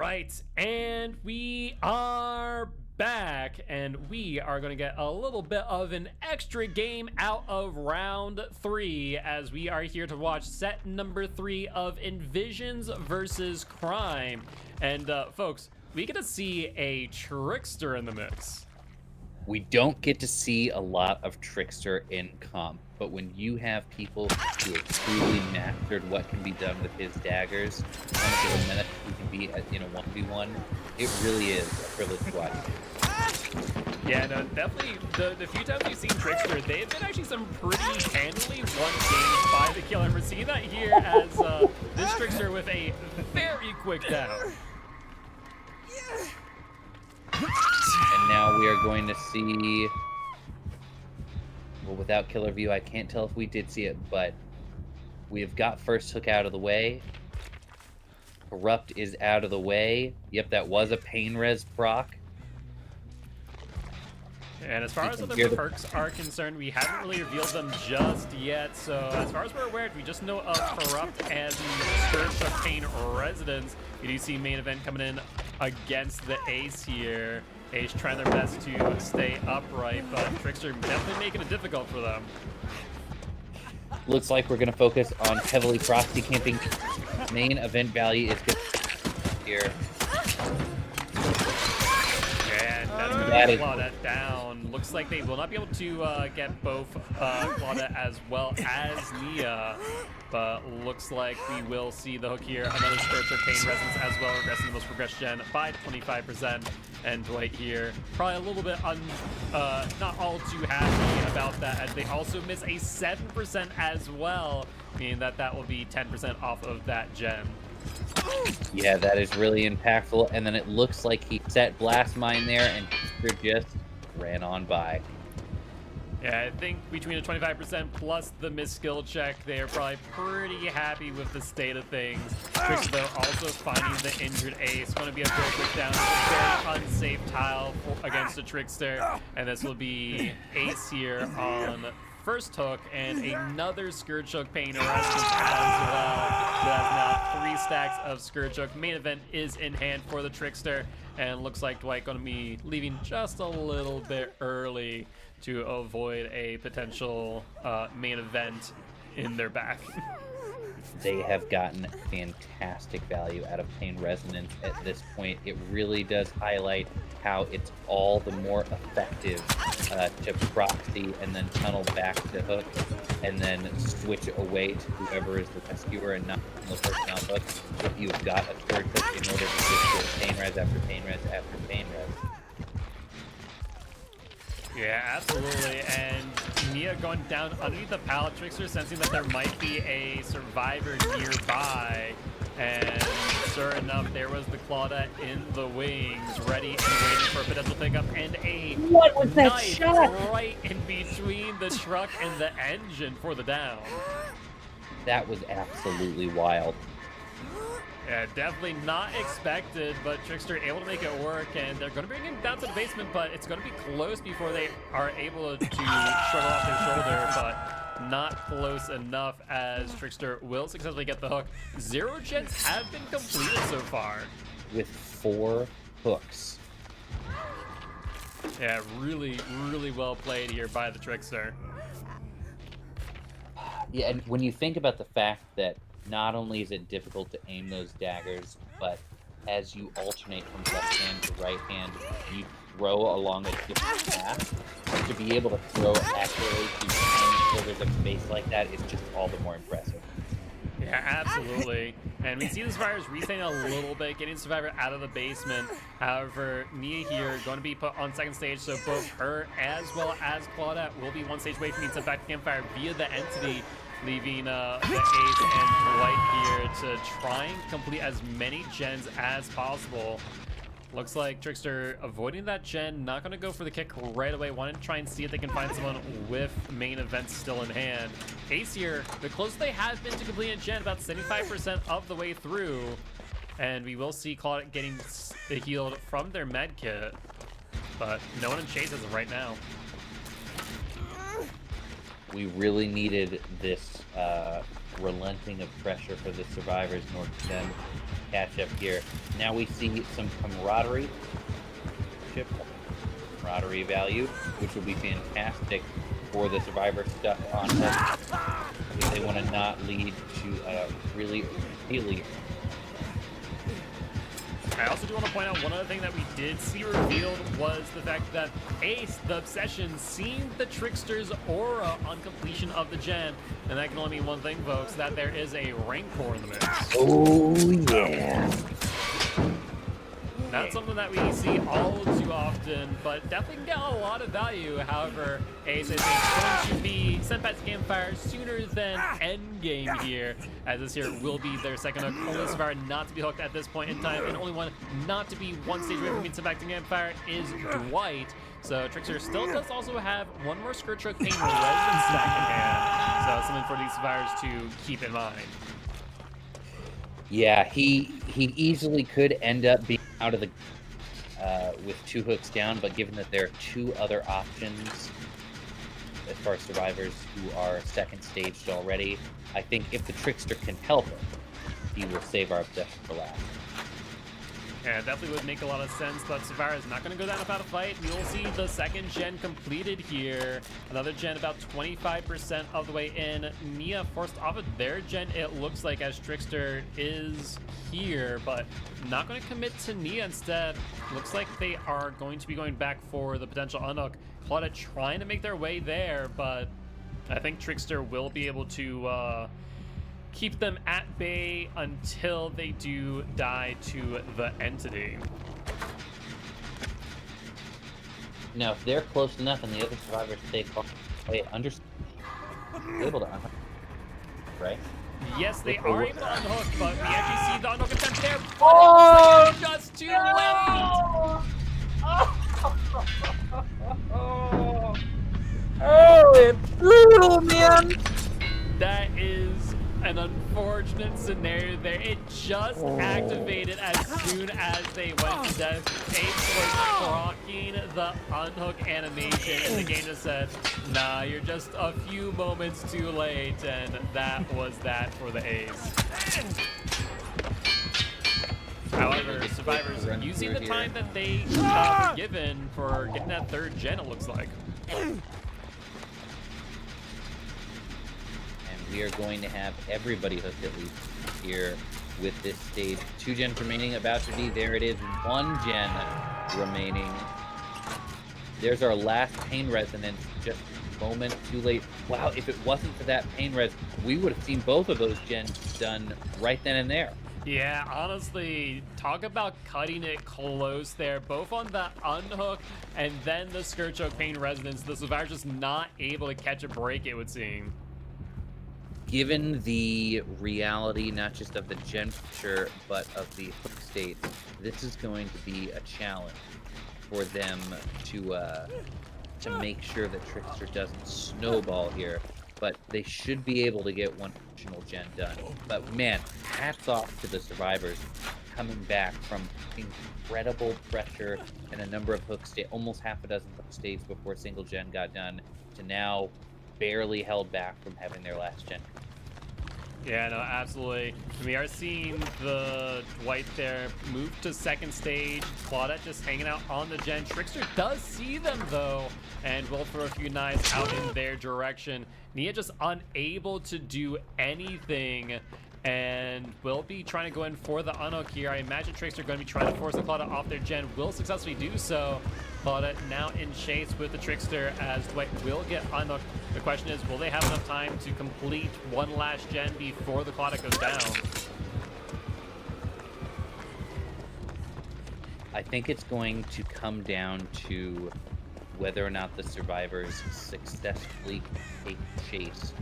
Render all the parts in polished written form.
right, and we are back, and we are going to get a little bit of an extra game out of round 3 as we are here to watch set number 3 of Envisions versus Crime. And folks, we get to see a Trickster in the mix. We don't get to see a lot of Trickster in comp, but when you have people who have truly mastered what can be done with his daggers, how much of a menace he can be in a 1v1, it really is a privilege to watch. Yeah, no, definitely, the few times we've seen Trickster, they've been actually some pretty handily won games by the killer. We're seeing that here as this Trickster with a very quick down. And now we are going to see, well, without killer view, I can't tell if we did see it, but we have got first hook out of the way. Corrupt is out of the way. Yep, that was a pain res proc. And as far as other perks are concerned, we haven't really revealed them just yet. So as far as we're aware, we just know of Corrupt and the Scourge of Pain Residence. You do see main event coming in against the Ace here. Ace trying their best to stay upright, but Trickster definitely making it difficult for them. Looks like we're going to focus on heavily proxy camping. Main event value is good here. And that is Claudette down. Looks like they will not be able to get both Claudette as well as Nia, but looks like we will see the hook here. Another Scourge of Pain Resonance as well, regressing the most progressed gen by 25%. And Dwight here, probably a little bit not all too happy about that, as they also miss a 7% as well, meaning that that will be 10% off of that gen. Yeah, that is really impactful. And then it looks like he set Blast Mine there, and Trickster just ran on by. Yeah, I think between a 25% plus the missed skill check, they are probably pretty happy with the state of things. Trickster, though, also finding the injured Ace. Going to be a very quick down. Very unsafe tile against the Trickster. And this will be Ace here on first hook, and another Scourge Hook Pain Resistance as well. So that's now 3 stacks of Scourge Hook. Main event is in hand for the Trickster, and looks like Dwight going to be leaving just a little bit early to avoid a potential main event in their back. They have gotten fantastic value out of Pain Resonance at this point. It really does highlight how it's all the more effective to proxy and then tunnel back to hook and then switch away to whoever is the rescuer and not the person on hook. If you've got a third hook in order to just get pain res after pain res after pain res. Yeah, absolutely. And Nia going down underneath the pallet. Trickster sensing that there might be a survivor nearby. And sure enough, there was the Claudette in the wings, ready and waiting for a potential pickup. And a what was that knife shot? right in between the truck and the engine for the down. That was absolutely wild. Yeah, definitely not expected, but Trickster able to make it work, and they're going to bring him down to the basement, but it's going to be close before they are able to shrug off their shoulder, but not close enough as Trickster will successfully get the hook. 0 gens have been completed so far. With 4 hooks. Yeah, really, really well played here by the Trickster. Yeah, and when you think about the fact that not only is it difficult to aim those daggers, but as you alternate from left hand to right hand, you throw along a different path. To be able to throw accurately to tiny shoulders of space like that is just all the more impressive. Yeah, absolutely. And we see the survivors resetting a little bit, getting the survivor out of the basement. However, Nia here going to be put on second stage, so both her as well as Claudette will be one stage away from being sent back to campfire via the entity, leaving the Ace and Dwight here to try and complete as many gens as possible. Looks like Trickster avoiding that gen, not going to go for the kick right away. Want to try and see if they can find someone with main events still in hand. Ace here, the closest they have been to completing a gen, about 75% of the way through. And we will see Claudette getting healed from their med kit, but no one in chase as of right now. We really needed this relenting of pressure for the survivors in order for them to catch up here. Now we see some camaraderie value, which will be fantastic for the survivor stuck on hook. They want to not lead to a really I also do want to point out one other thing that we did see revealed was the fact that Ace, the Obsession, seen the Trickster's aura on completion of the gen. And that can only mean one thing, folks, that there is a Rancor in the mix. Oh, yeah. Not something that we see all too often, but definitely can get a lot of value. However, Ace is going to be sent back to Campfire sooner than endgame here, as this here will be their second hook. Only survivor not to be hooked at this point in time, and only one not to be one stage away from being sent back to Campfire is Dwight. So Trickster still does also have one more Skirt Choke Pain Residence stack in hand, so something for these survivors to keep in mind. Yeah, he easily could end up being out of the with 2 hooks down, but given that there are 2 other options as far as survivors who are second staged already, I think if the Trickster can help him, he will save our Obsession for last. Yeah, definitely would make a lot of sense, but Survivor is not going to go down without a fight. We will see the second gen completed here. Another gen about 25% of the way in. Nia forced off of their gen, it looks like, as Trickster is here, but not going to commit to Nia instead. Looks like they are going to be going back for the potential unhook. Claudette trying to make their way there, but I think Trickster will be able to keep them at bay until they do die to the entity. Now, if they're close enough and the other survivors stay close, they able to unhook, right? Yes, they are able to unhook, but we actually see the unhook attempt there. Oh, it's just too late. Oh, it's brutal, man. That is an unfortunate scenario there. It just activated as soon as they went to death. Ace was proccing the unhook animation, and the game just said, nah, you're just a few moments too late, and that was that for the Ace. However, survivors using the time that they were given for getting that third gen, it looks like. We are going to have everybody hooked at least here with this stage. 2 gens remaining, about to be. There it is, 1 gen remaining. There's our last Pain Resonance, just a moment too late. Wow, if it wasn't for that Pain Res, we would have seen both of those gens done right then and there. Yeah, honestly, talk about cutting it close there, both on the unhook and then the Skirt Choke Pain Resonance. The survivor's just not able to catch a break, it would seem. Given the reality, not just of the gen feature, but of the hook state, this is going to be a challenge for them to make sure that Trickster doesn't snowball here. But they should be able to get one additional gen done. But man, hats off to the survivors coming back from incredible pressure and a number of hook states, almost half a dozen hook states before single gen got done, to now barely held back from having their last gen. Yeah, no, absolutely. We are seeing the Dwight there move to second stage. Claudette just hanging out on the gen. Trickster does see them, though, and will throw a few knives out in their direction. Nia just unable to do anything, and will be trying to go in for the unhook here. I imagine Trickster going to be trying to force the Claudette off their gen. Will successfully do so. Claudette now in chase with the Trickster as Dwight will get unhooked. The question is, will they have enough time to complete one last gen before the Claudette goes down? I think it's going to come down to whether or not the survivors successfully take chase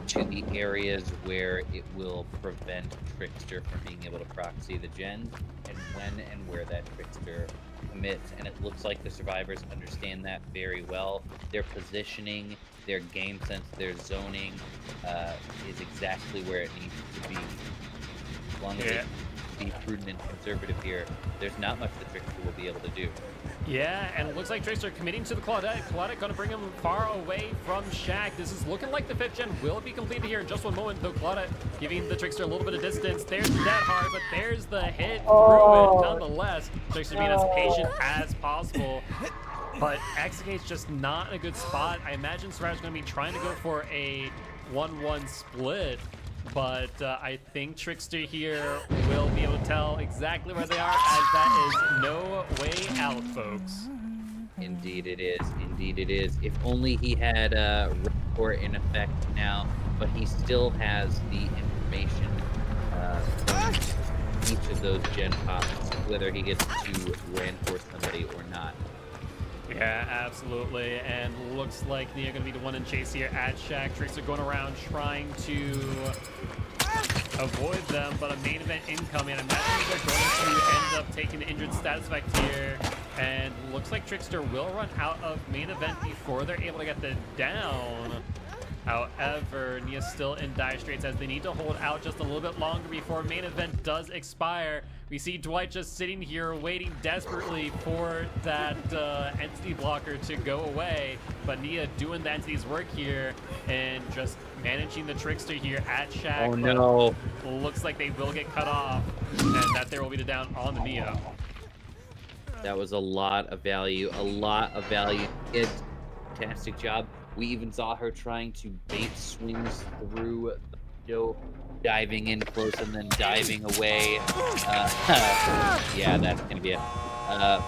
to the areas where it will prevent Trickster from being able to proxy the gen, and when and where that Trickster commits. And it looks like the survivors understand that very well. Their positioning, their game sense, their zoning is exactly where it needs to be. As long as they be prudent and conservative here, there's not much the Trickster will be able to do. Yeah, and it looks like Trickster committing to the Claudette. Claudette going to bring him far away from Shaq. This is looking like the 5th gen will be completed here in just one moment, though Claudette giving the Trickster a little bit of distance. There's that hard, but there's the hit through it nonetheless. Trickster being as patient as possible. But Exegate's just not in a good spot. I imagine Survivor's going to be trying to go for a 1-1 split. But I think Trickster here will be able to tell exactly where they are, as that is no way out, folks. Indeed it is. Indeed it is. If only he had report in effect now, but he still has the information from each of those gen pops, whether he gets to reinforce somebody or not. Yeah, absolutely. And looks like Nia going to be the one in chase here at Shaq. Trickster going around trying to avoid them, but a main event incoming. I imagine they're going to end up taking the injured status effect here. And looks like Trickster will run out of main event before they're able to get the down. However, Nia's still in dire straits as they need to hold out just a little bit longer before main event does expire. We see Dwight just sitting here waiting desperately for that entity blocker to go away, but Nia doing the entity's work here and just managing the Trickster here at Shaq. Oh no. Looks like they will get cut off, and that there will be the down on the Nia. That was a lot of value, a lot of value. It's fantastic job. We even saw her trying to bait swings through the window, diving in close and then diving away. Yeah, that's going to be it.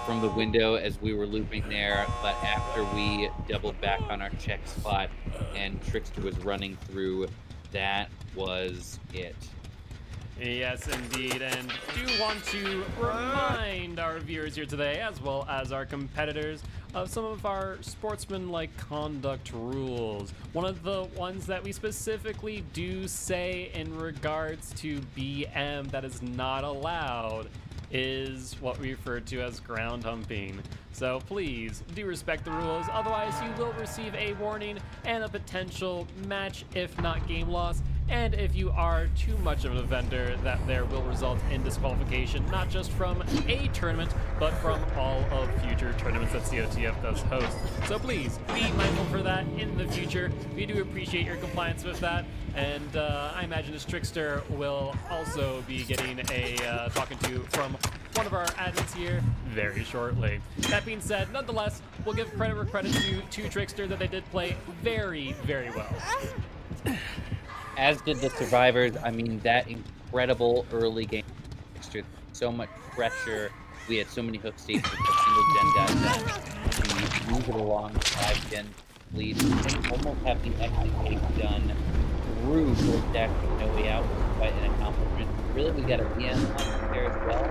From the window as we were looping there, but after we doubled back on our check spot and Trickster was running through, that was it. Yes, indeed, and do want to remind our viewers here today, as well as our competitors, of some of our sportsmanlike conduct rules. One of the ones that we specifically do say in regards to BM that is not allowed is what we refer to as ground humping. So please do respect the rules, otherwise you will receive a warning and a potential match, if not game loss. And if you are too much of an offender, that there will result in disqualification, not just from a tournament, but from all of future tournaments that COTF does host. So please be mindful for that in the future. We do appreciate your compliance with that. And I imagine this Trickster will also be getting a talking to from one of our admins here very shortly. That being said, nonetheless, we'll give credit where credit to Trickster that they did play very, very well. As did the Survivors. I mean, that incredible early game, so much pressure. We had so many hook states with a single gen got done. We move it along 5 gen lead and almost have the exit done through first act with no way out, was quite an accomplishment. Really, we got a PM on there as well.